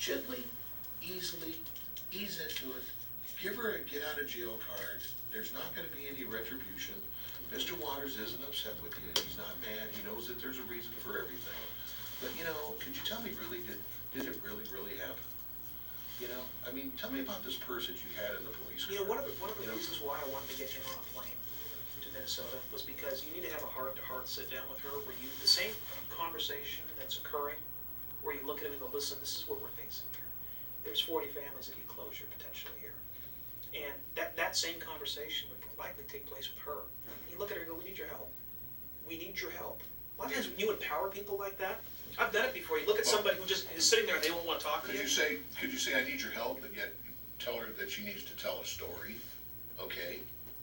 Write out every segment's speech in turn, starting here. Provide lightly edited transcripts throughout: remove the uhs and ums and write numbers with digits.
gently, easily, ease into it. Give her a get out of jail card. There's not gonna be any retribution. Mr. Waters isn't upset with you. He's not mad. He knows that there's a reason for everything. But, you know, could you tell me really, did it really happen? You know, I mean, tell me about this purse that you had in the police car. You know, one of the reasons why I wanted to get him on a plane to Minnesota was because you need to have a heart-to-heart sit down with her where the same conversation that's occurring, where you look at him and go, listen, this is what we're facing here. There's 40 families that need closure potentially here. And that same conversation would likely take place with her. You look at her and go, we need your help. We need your help. A lot of times when you empower people like that, I've done it before. You look at somebody who just is sitting there and they don't want to talk to you. Could you say I need your help, and yet tell her that she needs to tell a story, okay?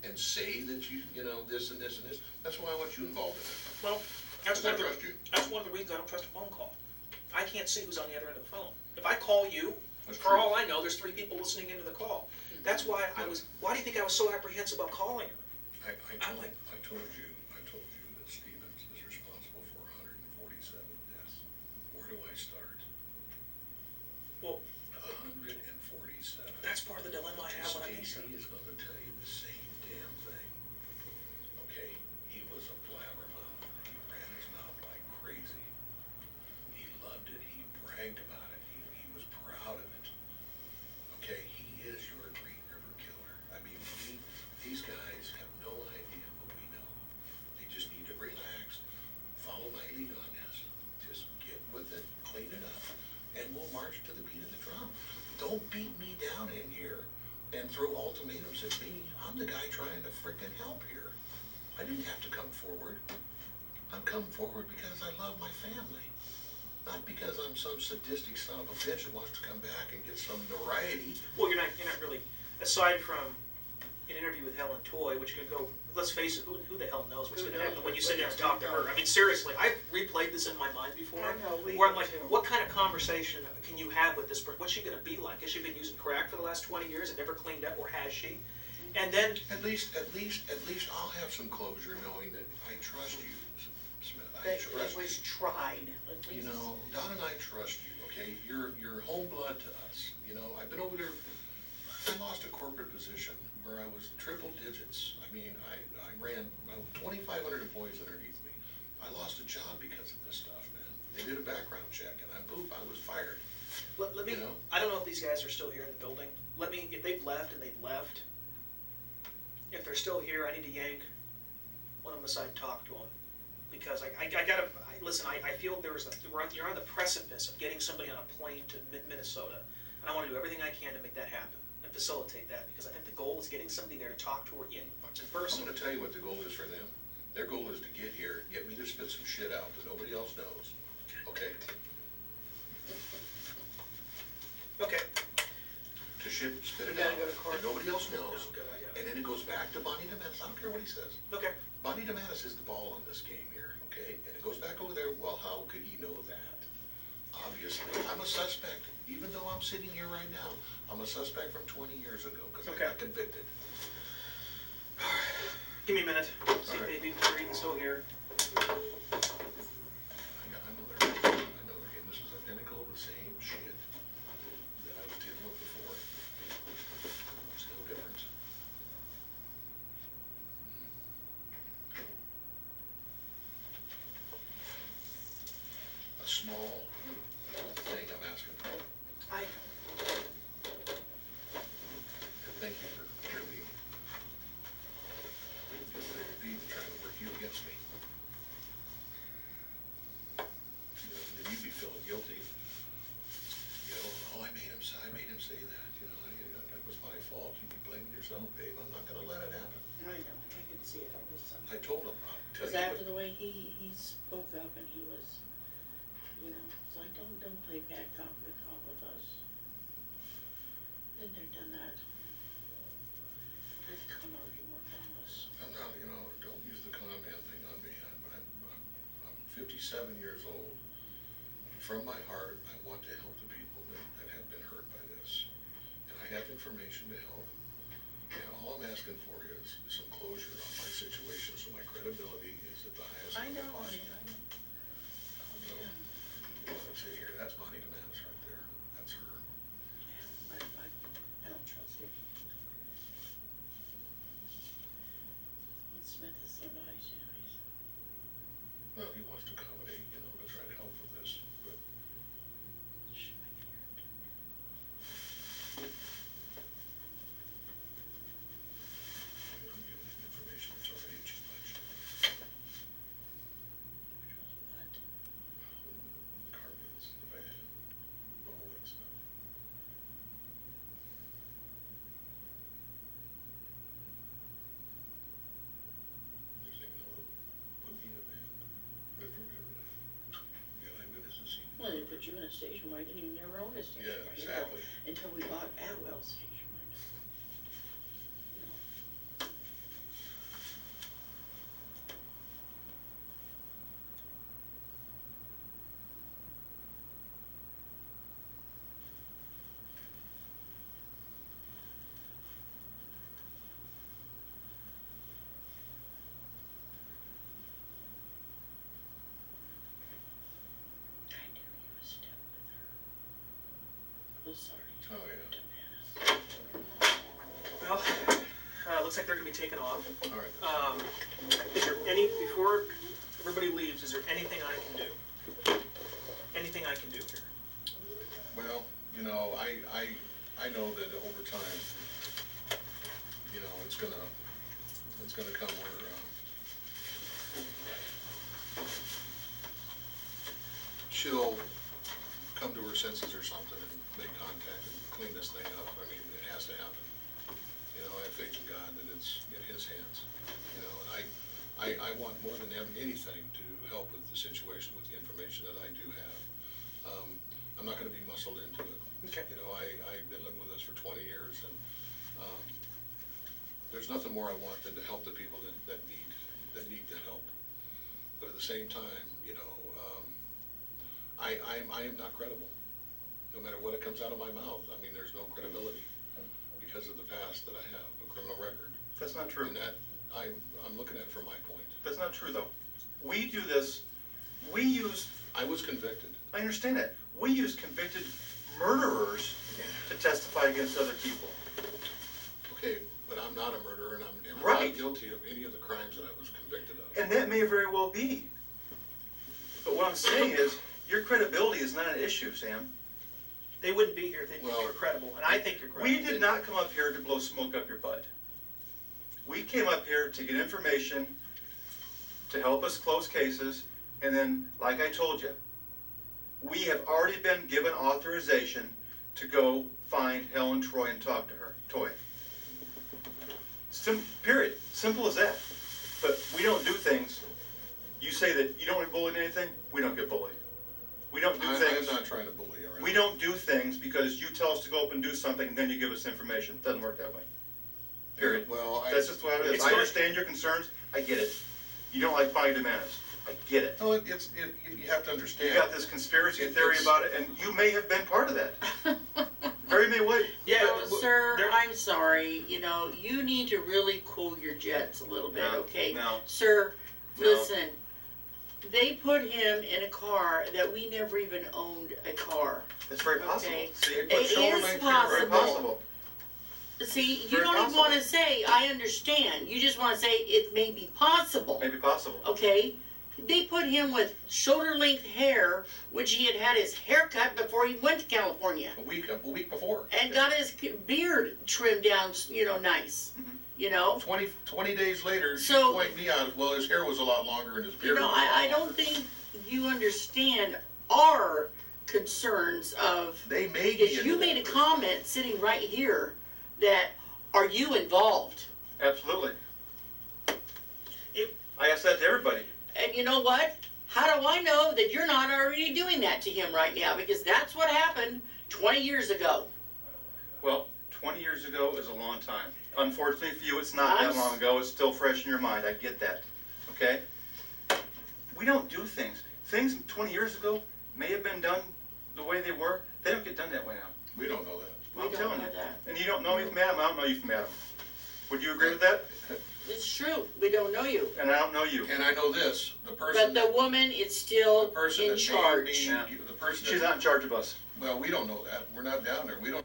And say that you know, this and this and this. That's why I want you involved in it. Well, that's I trust you. That's one of the reasons I don't trust a phone call. I can't see who's on the other end of the phone. If I call you, That's for true. all I know, there's 3 people listening into the call. That's why why do you think I was so apprehensive about calling her? I told you that Stevens is responsible for 147 deaths. Where do I start? Well, 147. that's part of the dilemma I have when I think Stacy is going to tell you the same damn thing. Okay? He was a blabbermouth. He ran his mouth like crazy. He loved it. He bragged about it. He was proud of it. Okay? He is your Green River Killer. I mean, these guys have no idea what we know. They just need to relax, follow my lead on this. Just get with it, clean it up, and we'll march to the beat of the drum. Don't beat me down in here and throw ultimatums at me. I'm the guy trying to frickin' help here. I didn't have to come forward. I'm coming forward because I love my family. Not because I'm some sadistic son of a bitch that wants to come back and get some notoriety. well, you're not really, aside from an interview with Helen Toy, which could go, let's face it, who the hell knows what's going to happen when you sit down and talk to her. I mean, seriously, I've replayed this in my mind before, I know, where I'm like, what kind of conversation can you have with this person? What's she going to be like? Has she been using crack for the last 20 years and never cleaned up, or has she? And then, At least I'll have some closure knowing that I trust you, Smith. I That it trust was you. tried, at You least. know, Don and I trust you, okay? You're home blood to us. You know, I've been over there. I lost a corporate position where I was triple digits. I mean, I ran 2,500 employees underneath me. I lost a job because of this stuff, man. They did a background check, and I was fired. let me, You know? I don't know if these guys are still here in the building. If they've left and they've left, if they're still here, I need to yank one of them aside and talk to them. Because listen, I feel you're on the precipice of getting somebody on a plane to Minnesota. And I want to do everything I can to make that happen and facilitate that, because I think the goal is getting somebody there to talk to her in person. I'm going to tell you what the goal is for them. Their goal is to get here, get me to spit some shit out that nobody else knows. Okay? Okay. To spit it You gotta out go to court. that nobody else knows. Oh, good, I got it. And then it goes back to Bonnie DeMantis. I don't care what he says. Okay. Bonnie DeMantis is the ball on this game here, okay? And it goes back over there, well, how could he know that? Obviously, I'm a suspect, even though I'm sitting here right now. I'm a suspect from 20 years ago, because I got convicted. Give me a minute. See All right. if Reed's still here. I know they're getting, this is identical, the same shit that I was dealing with before. It's no different. A small thing I'm asking for. I, And thank you for really trying to work you against me. You know, then you'd be feeling guilty. You know, oh, I made him say that. You know, that was my fault. You'd be blaming yourself, babe. I'm not gonna let it happen. I know, I could see it, I told him, I'll tell because you after what. the way he spoke up and he was, you know, it's like, don't play bad cop, good cop with us. Been there, done that. I've come over you more than us. I'm not, you know, don't use the con man thing on me. I'm 57 years old. From my heart, I want to help the people that have been hurt by this. And I have information to help. And all I'm asking for is some closure on my situation, so my credibility is at the highest I know, level honey, possible. I know. Calm So, down. let's see here, that's Bonnie DeMantis right there. That's her. a station wagon, you never owned a station Yeah, wagon. exactly. Until we bought Atwell's station wagon. I knew he was still with her. Oh, sorry. Oh, yeah. Well, looks like they're gonna be taken off. All right. Is there before everybody leaves, is there anything I can do? Anything I can do here? Well, you know, I know that over time, you know, it's gonna come where, she'll come to her senses or something and make contact and clean this thing up. I mean, it has to happen. You know, I have faith in God that it's in His hands. You know, and I want more than anything to help with the situation, with the information that I do have. I'm not gonna be muscled into it. Okay. You know, I've been living with this for 20 years, and there's nothing more I want than to help the people that need the help. But at the same time, you know, I am not credible. No matter what it comes out of my mouth, I mean, there's no credibility because of the past that I have, a criminal record. That's not true. And that, I'm looking at it from my point. That's not true, though. We do this, I was convicted. I understand that. We use convicted murderers to testify against other people. Okay, but I'm not a murderer, and I'm Right. not guilty of any of the crimes that I was convicted of. And that may very well be. But what I'm saying is, your credibility is not an issue, Sam. They wouldn't be here if they think Well, you were credible, and I think you're credible. We did not come up here to blow smoke up your butt. We came up here to get information, to help us close cases, and then, like I told you, we have already been given authorization to go find Helen Troy and talk to her. Period. Simple as that. But we don't do things. You say that you don't get bullied in anything, we don't get bullied. We don't do I'm things. not trying to bully you. We don't do things because you tell us to go up and do something and then you give us information. It doesn't work that way. Period. Well, That's just the way it is. It's I not- understand your concerns. I get it. You don't like Bonnie DeManis. I get it. No, you have to understand. You got this conspiracy theory about it, and you may have been part of that. Very may would. Yeah, No, sir, there- I'm sorry, you know, you need to really cool your jets a little bit, No, okay? no. Sir, No. listen, they put him in a car that we never even owned a car. It's very possible. Okay. See, It but is shoulder length here, very possible. possible. See, you Very don't even possible. wanna say, I understand, you just wanna say it may be possible, Maybe possible. okay? They put him with shoulder-length hair, which he had had his hair cut before he went to California. A week before. And got his beard trimmed down, you know, nice, you know? 20 days later, she So- pointed me out, well, his hair was a lot longer and his You beard know, was a lot I don't longer. think you understand our concerns of, They made me because into you that made a person. comment sitting right here that, are you involved? Absolutely. It- I ask that to everybody. And you know what? How do I know that you're not already doing that to him right now? Because that's what happened 20 years ago. Well, 20 years ago is a long time. Unfortunately for you, it's not I'm that long ago. It's still fresh in your mind. I get that. Okay? We don't do things. Things 20 years ago may have been done the way they were. They don't get done that way now. We don't know that. We I'm don't telling know you. that. And you don't know me from Adam. I don't know you from Adam. Would you agree with that? It's true. We don't know you. And I don't know you. And I know this, the But person, the woman is still the person in that made charge. me, Yeah. the person She's that, not in charge of us. well, we don't know that. We're not down there. We don't.